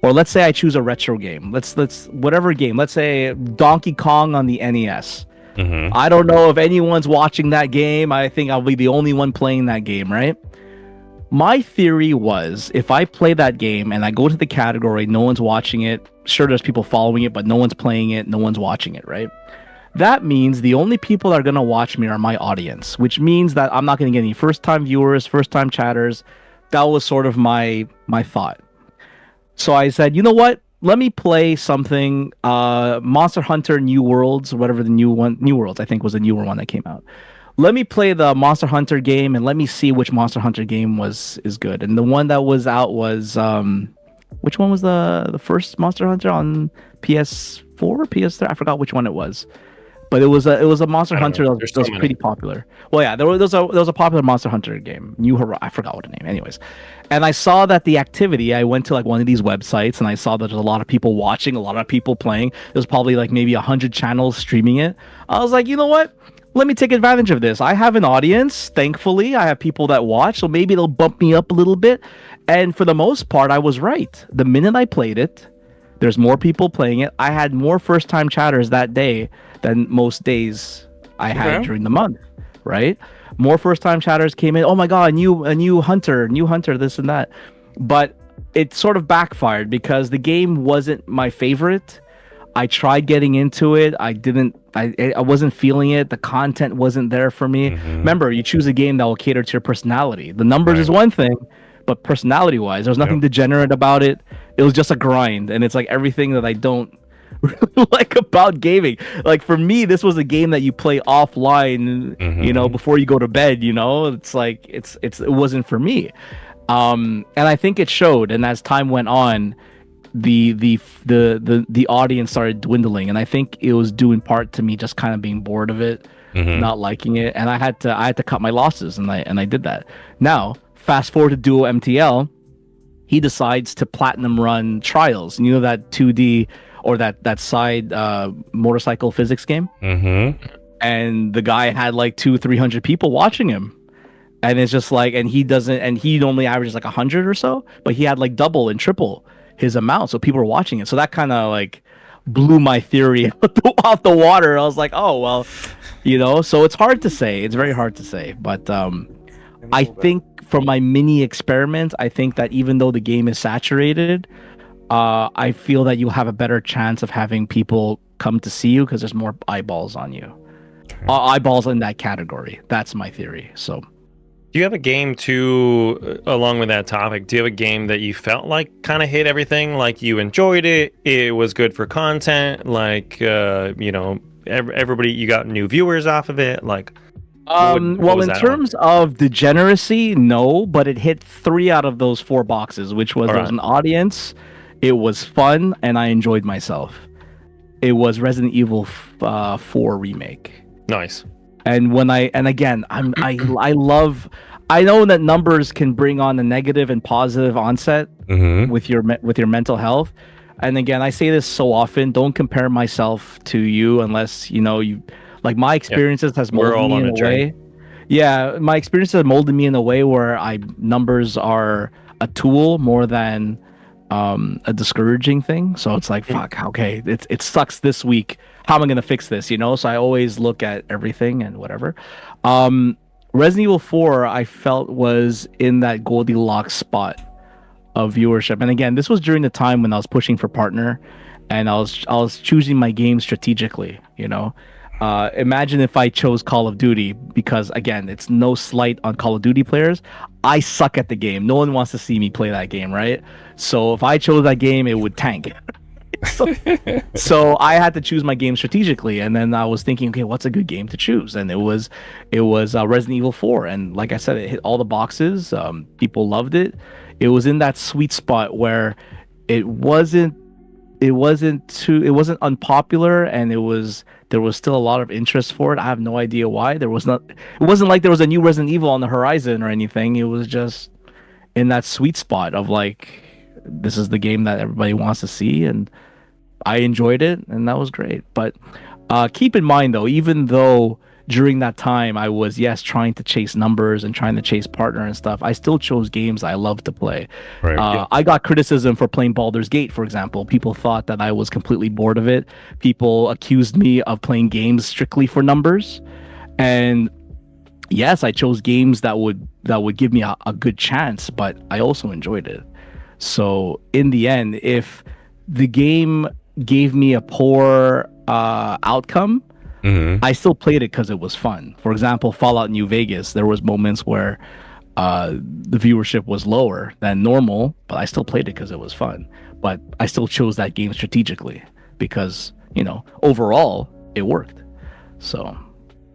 or let's say I choose a retro game, let's whatever game, let's say Donkey Kong on the NES. I don't know if anyone's watching that game. I think I'll be the only one playing that game, right? My theory was, if I play that game and I go to the category, no one's watching it. Sure, there's people following it, but no one's playing it, no one's watching it, right? That means the only people that are going to watch me are my audience, which means that I'm not going to get any first-time viewers, first-time chatters. That was sort of my thought. So I said, you know what? Let me play something, Monster Hunter New Worlds, whatever the new Worlds, I think was the newer one that came out. Let me play the Monster Hunter game, and let me see which Monster Hunter game is good. And the one that was out was, which one was the first Monster Hunter on PS4, PS3? I forgot which one it was. But it was a Monster Hunter that was pretty popular. Well, yeah, there was a popular Monster Hunter game, I forgot what the name. Anyways, and I saw that the activity. I went to like one of these websites, and I saw that there's a lot of people watching, a lot of people playing. There's probably like maybe 100 channels streaming it. I was like, you know what? let me take advantage of this. I have an audience, thankfully. I have people that watch, so maybe it'll bump me up a little bit. And for the most part, I was right. The minute I played it, there's more people playing it. I had more first-time chatters that day than most days I had during the month, right? More first-time chatters came in. Oh my god, a new hunter, this and that. But it sort of backfired because the game wasn't my favorite. I tried getting into it. I wasn't feeling it. The content wasn't there for me. Remember, you choose a game that will cater to your personality. The numbers is one thing, but personality-wise, there's nothing degenerate about it. It was just a grind, and it's like everything that I don't really like about gaming. Like for me, this was a game that you play offline, you know, before you go to bed. You know, it's like it wasn't for me. And I think it showed. And as time went on, the audience started dwindling, and I think it was due in part to me just kind of being bored of it, not liking it, and I had to cut my losses, and I did that. Now, fast forward to Duo MTL, he decides to platinum run Trials. You know, that 2D or that side motorcycle physics game, and the guy had like 200-300 people watching him. And it's just like, and he normally averages like 100 or so, but he had like double and triple his amount, so people were watching it. So that kind of like blew my theory off the water. I was like, oh well, you know. So it's hard to say. It's very hard to say. But I think for my mini experiment, I think that even though the game is saturated, I feel that you'll have a better chance of having people come to see you because there's more eyeballs on you. Eyeballs in that category. That's my theory. So. Do you have a game too, along with that topic, do you have a game that you felt like kind of hit everything? Like you enjoyed it, it was good for content, like, you know, everybody, you got new viewers off of it? Like, well, in terms of degeneracy, no, but it hit 3 out of those 4 boxes, which was there was an audience, it was fun, and I enjoyed myself. It was Resident Evil 4 remake. Nice. And I love. I know that numbers can bring on a negative and positive onset with your mental health. And again, I say this so often: don't compare myself to you unless you know you. Like my experiences has molded me in a way. Yeah, my experiences have molded me in a way where numbers are a tool more than a discouraging thing. So it's like, fuck, okay, it sucks this week. How am I going to fix this? You know, so I always look at everything and whatever. Resident Evil 4, I felt was in that Goldilocks spot of viewership. And again, this was during the time when I was pushing for partner, and I was choosing my games strategically. You know, imagine if I chose Call of Duty, because again, it's no slight on Call of Duty players. I suck at the game. No one wants to see me play that game, right? So if I chose that game, it would tank. So I had to choose my game strategically, and then I was thinking, okay, what's a good game to choose? And it was Resident Evil 4, and like I said, it hit all the boxes. People loved it. It was in that sweet spot where it wasn't unpopular, and there was still a lot of interest for it. I have no idea why. It wasn't like there was a new Resident Evil on the horizon or anything. It was just in that sweet spot of like, this is the game that everybody wants to see, and I enjoyed it, and that was great. But keep in mind, though, even though during that time I was, trying to chase numbers and trying to chase partner and stuff, I still chose games I love to play. Right. I got criticism for playing Baldur's Gate, for example. People thought that I was completely bored of it. People accused me of playing games strictly for numbers. And yes, I chose games that would give me a good chance, but I also enjoyed it. So in the end, if the game gave me a poor outcome, I still played it because it was fun. For example, Fallout New Vegas, there was moments where the viewership was lower than normal, but I still played it because it was fun. But I still chose that game strategically because, you know, overall it worked. So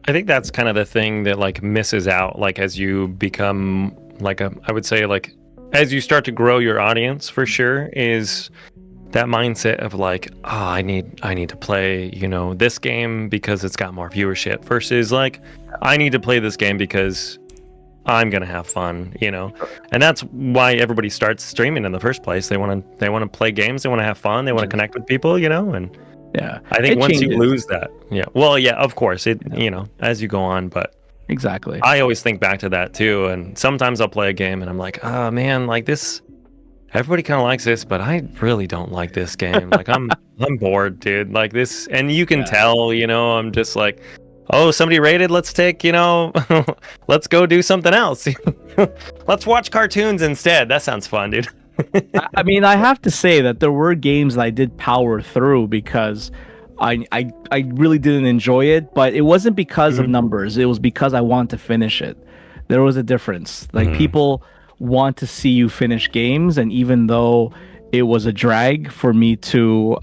I think that's kind of the thing that like misses out, like as you become like I would say like as you start to grow your audience, for sure, is that mindset of like, oh, I need to play, you know, this game because it's got more viewership, versus like, I need to play this game because I'm gonna have fun, you know. And that's why everybody starts streaming in the first place. They want to play games, they want to have fun, they want to connect with people, you know. And Yeah. I think It once you changes. lose that, yeah. Well, yeah, of course, it Yeah. you know, as you go on, but Exactly. I always think back to that too, and sometimes I'll play a game and I'm like, oh man, like this. Everybody kind of likes this, but I really don't like this game. Like I'm bored, dude. Like this, and you can Yeah. tell, you know, I'm just like, oh, somebody raided. Let's take, you know, let's go do something else. Let's watch cartoons instead. That sounds fun, dude. I mean, I have to say that there were games that I did power through because I really didn't enjoy it, but it wasn't because of numbers. It was because I wanted to finish it. There was a difference. Like people want to see you finish games, and even though it was a drag for me to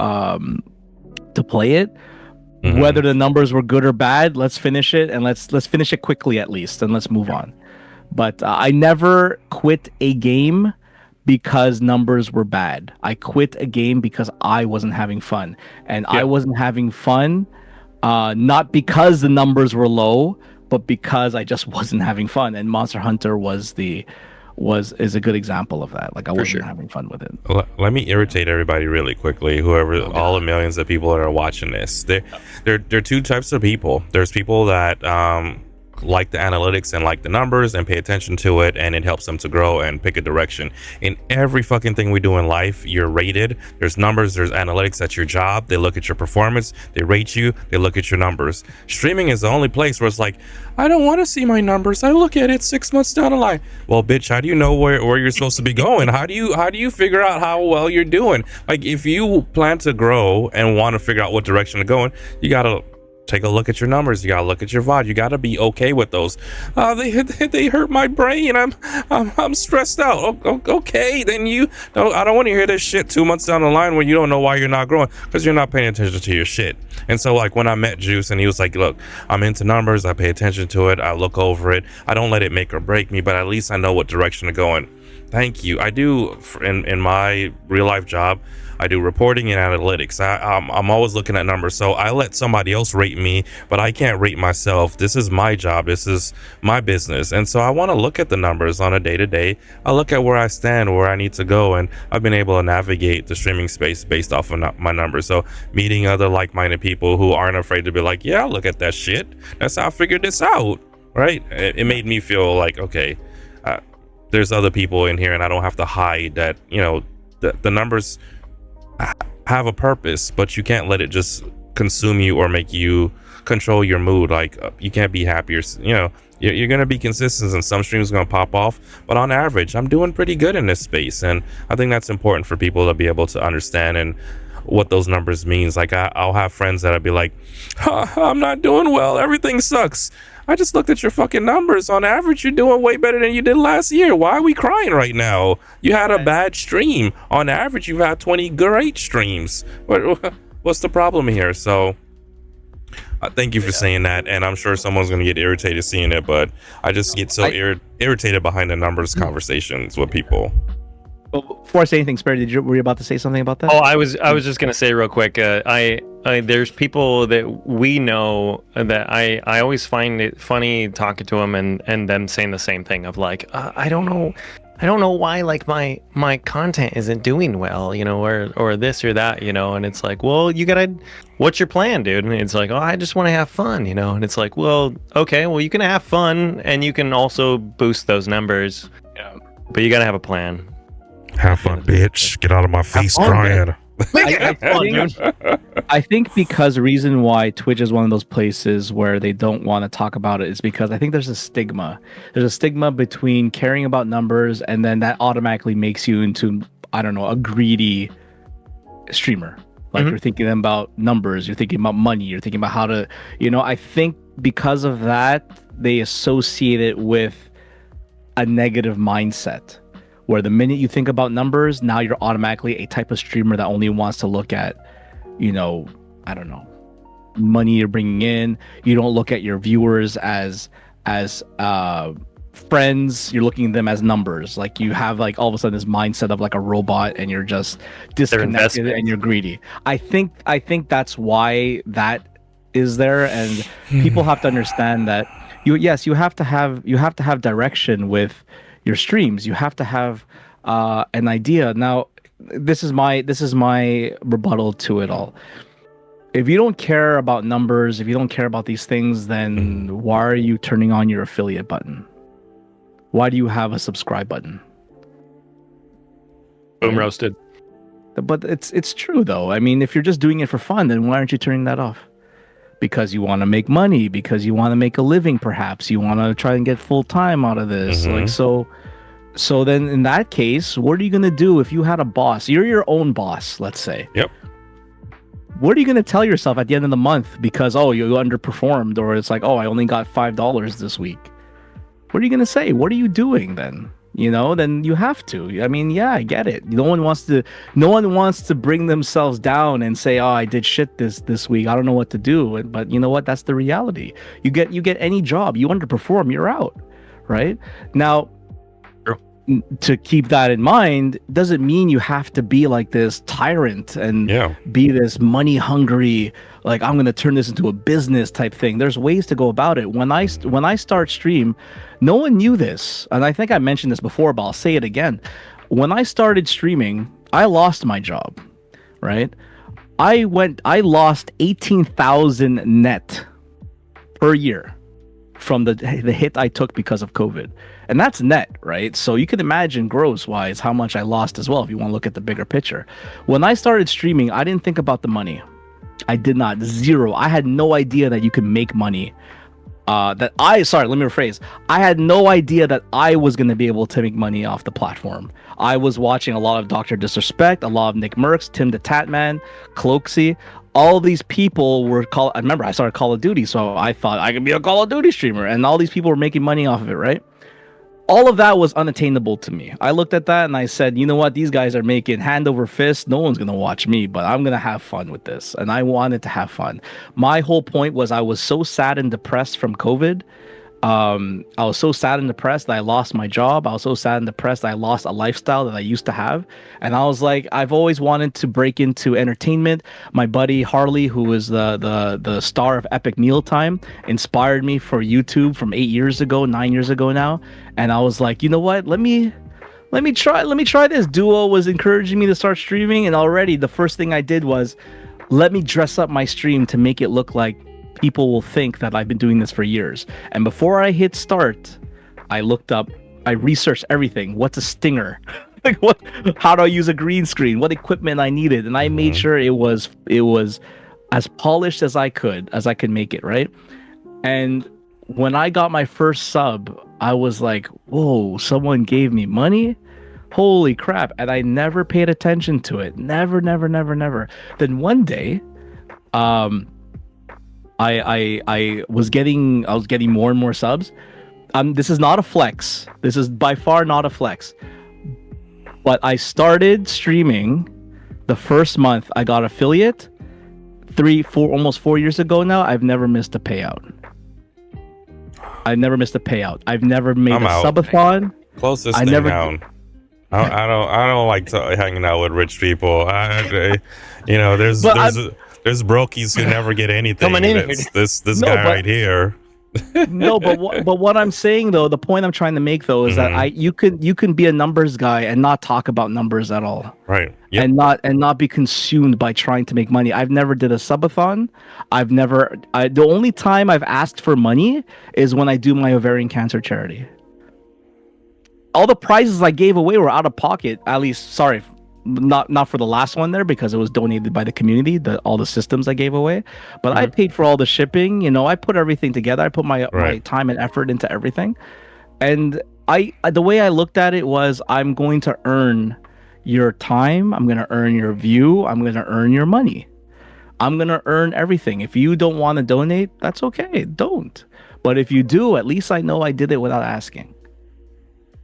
play it, whether the numbers were good or bad, let's finish it, and let's finish it quickly at least, and let's move on. But I never quit a game because numbers were bad. I quit a game because I wasn't having fun, and I wasn't having fun not because the numbers were low, but because I just wasn't having fun. And Monster Hunter is a good example of that. Like I wasn't having fun with it. Let me irritate everybody really quickly. Whoever, all the millions of people that are watching this, there are two types of people. There's people that like the analytics and like the numbers and pay attention to it, and it helps them to grow and pick a direction. In every fucking thing we do in life, you're rated. There's numbers, there's analytics. That's your job. They look at your performance, they rate you, they look at your numbers. Streaming is the only place where it's like, I don't want to see my numbers, I look at it 6 months down the line. Well, bitch, how do you know where you're supposed to be going? How do you figure out how well you're doing? Like, if you plan to grow and want to figure out what direction to go in, you gotta take a look at your numbers. You gotta look at your VOD. You gotta be okay with those. They hurt my brain. I'm stressed out. Okay, then I don't want to hear this shit 2 months down the line when you don't know why you're not growing, because you're not paying attention to your shit. And so, like, when I met Juice and he was like, look, I'm into numbers. I pay attention to it. I look over it. I don't let it make or break me, but at least I know what direction to go in. Thank you. I do in my real life job. I do reporting and analytics. I'm always looking at numbers. So I let somebody else rate me, but I can't rate myself. This is my job. This is my business. And so I want to look at the numbers on a day-to-day. I look at where I stand, where I need to go. And I've been able to navigate the streaming space based off of my numbers. So meeting other like-minded people who aren't afraid to be like, yeah, look at that shit. That's how I figured this out. Right? It made me feel like, okay, there's other people in here and I don't have to hide that, you know, the numbers have a purpose, but you can't let it just consume you or make you control your mood. Like, you can't be happier, you know. You're going to be consistent, and some streams are going to pop off, but on average I'm doing pretty good in this space. And I think that's important for people to be able to understand and what those numbers means. Like, I'll have friends that'll be like, I'm not doing well, everything sucks. I just looked at your fucking numbers. On average, you're doing way better than you did last year. Why are we crying right now? You had a bad stream. On average, you've had 20 great streams. What's the problem here? So thank you for saying that. And I'm sure someone's going to get irritated seeing it, but I just get so irritated behind the numbers conversations with people. Before I say anything, Sperry, were you about to say something about that? Oh, I was just gonna say real quick. There's people that we know that I always find it funny talking to them and them saying the same thing of like, I don't know why like my content isn't doing well, you know, or this or that, you know. And it's like, well, what's your plan, dude? And it's like, oh, I just want to have fun, you know. And it's like, well, okay, well, you can have fun and you can also boost those numbers, but you gotta have a plan. Have fun, bitch. Get out of my face, crying. I think because the reason why Twitch is one of those places where they don't want to talk about it is because I think there's a stigma. There's a stigma between caring about numbers, and then that automatically makes you into, I don't know, a greedy streamer. Like, you're thinking about numbers, you're thinking about money, you're thinking about how to, you know. I think because of that, they associate it with a negative mindset, where the minute you think about numbers, now you're automatically a type of streamer that only wants to look at, you know, I don't know, money you're bringing in. You don't look at your viewers as friends. You're looking at them as numbers. Like, you have like all of a sudden this mindset of like a robot, and you're just disconnected and you're greedy. I think that's why that is there, and people have to understand that you have to have direction with your streams. You have to have an idea. Now, this is my rebuttal to it all. if you don't care about numbers, if you don't care about these things, then why are you turning on your affiliate button? Why do you have a subscribe button? Boom, roasted. But it's true though. I mean, if you're just doing it for fun, then why aren't you turning that off? Because you want to make money, because you want to make a living, perhaps you want to try and get full time out of this. Like so then in that case, what are you gonna do if you had a boss? You're your own boss, let's say. Yep. What are you gonna tell yourself at the end of the month because you underperformed, or it's like, I only got $5 this week? What are you gonna say? What are you doing then? Then you have to. I mean, yeah, I get it. No one wants to bring themselves down and say, I did shit this week. I don't know what to do. But you know what? That's the reality. You get any job, you underperform, you're out, right? Now, to keep that in mind doesn't mean you have to be like this tyrant and be this money hungry, like I'm going to turn this into a business type thing. There's ways to go about it. When I start stream, no one knew this, and I think I mentioned this before, but I'll say it again. When I started streaming, I lost my job, right? I lost 18,000 net per year from the hit I took because of COVID. And that's net, right? So you can imagine gross wise how much I lost as well if you want to look at the bigger picture. When I started streaming, I didn't think about the money. I did not. Zero. I had no idea that you could make money. Let me rephrase. I had no idea that I was going to be able to make money off the platform. I was watching a lot of Dr. Disrespect, a lot of Nick Merckx, Tim the Tatman, Cloaksy. All these people were I remember I started Call of Duty, so I thought I could be a Call of Duty streamer, and all these people were making money off of it, right? All of that was unattainable to me. I looked at that and I said, you know what? These guys are making hand over fist. No one's going to watch me, but I'm going to have fun with this. And I wanted to have fun. My whole point was I was so sad and depressed from COVID. I was so sad and depressed that I lost my job. I was so sad and depressed that I lost a lifestyle that I used to have. And I was like, I've always wanted to break into entertainment. My buddy Harley, who is the star of Epic Mealtime, inspired me for YouTube from 9 years ago now. And I was like, you know what? Let me try this. Duo was encouraging me to start streaming, and already the first thing I did was let me dress up my stream to make it look like people will think that I've been doing this for years. And before I hit start, I researched everything. What's a stinger? How do I use a green screen? What equipment I needed? And I made sure it was as polished as I could make it, right? And when I got my first sub, I was like, whoa, someone gave me money? Holy crap. And I never paid attention to it. Never. Then one day, I was getting more and more subs. This is not a flex. This is by far not a flex. But I started streaming the first month. I got affiliate almost 4 years ago now. I've never missed a payout. I've never made a subathon. Closest thing down. I don't like hanging out with rich people. There's brokies who never get anything. This guy right here. No, but what I'm saying though, the point I'm trying to make though is that you can be a numbers guy and not talk about numbers at all. Right. Yep. And not be consumed by trying to make money. I've never did a subathon. The only time I've asked for money is when I do my ovarian cancer charity. All the prizes I gave away were out of pocket. At least, sorry, not for the last one there because it was donated by the community. All the systems I gave away, but I paid for all the shipping. I put everything together. I put my time and effort into everything, and the way I looked at it was, I'm going to earn your time. I'm going to earn your view. I'm going to earn your money. I'm going to earn everything. If you don't want to donate, that's okay. Don't. But if you do, at least I know I did it without asking.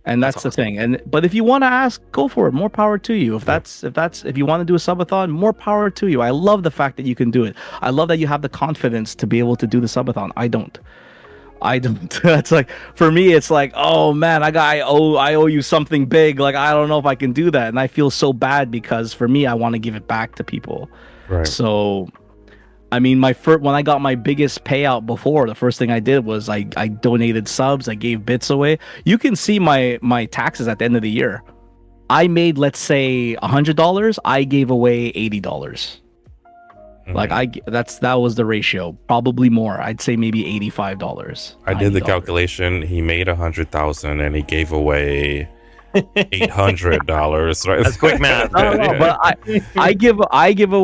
And that's the thing. But if you want to ask, go for it. More power to you. If you want to do a subathon, more power to you. I love the fact that you can do it. I love that you have the confidence to be able to do the subathon. I don't. That's like, for me, it's like, oh man, I owe you something big. Like, I don't know if I can do that. And I feel so bad because for me, I want to give it back to people. Right. So, I mean, when I got my biggest payout before, the first thing I did was I donated subs. I gave bits away. You can see my taxes at the end of the year. I made, let's say, $100. I gave away $80. Like that was the ratio, probably more. I'd say maybe $85. I did the $90. calculation. He made 100,000 and he gave away $800. Right? That's quick math. No, but I give away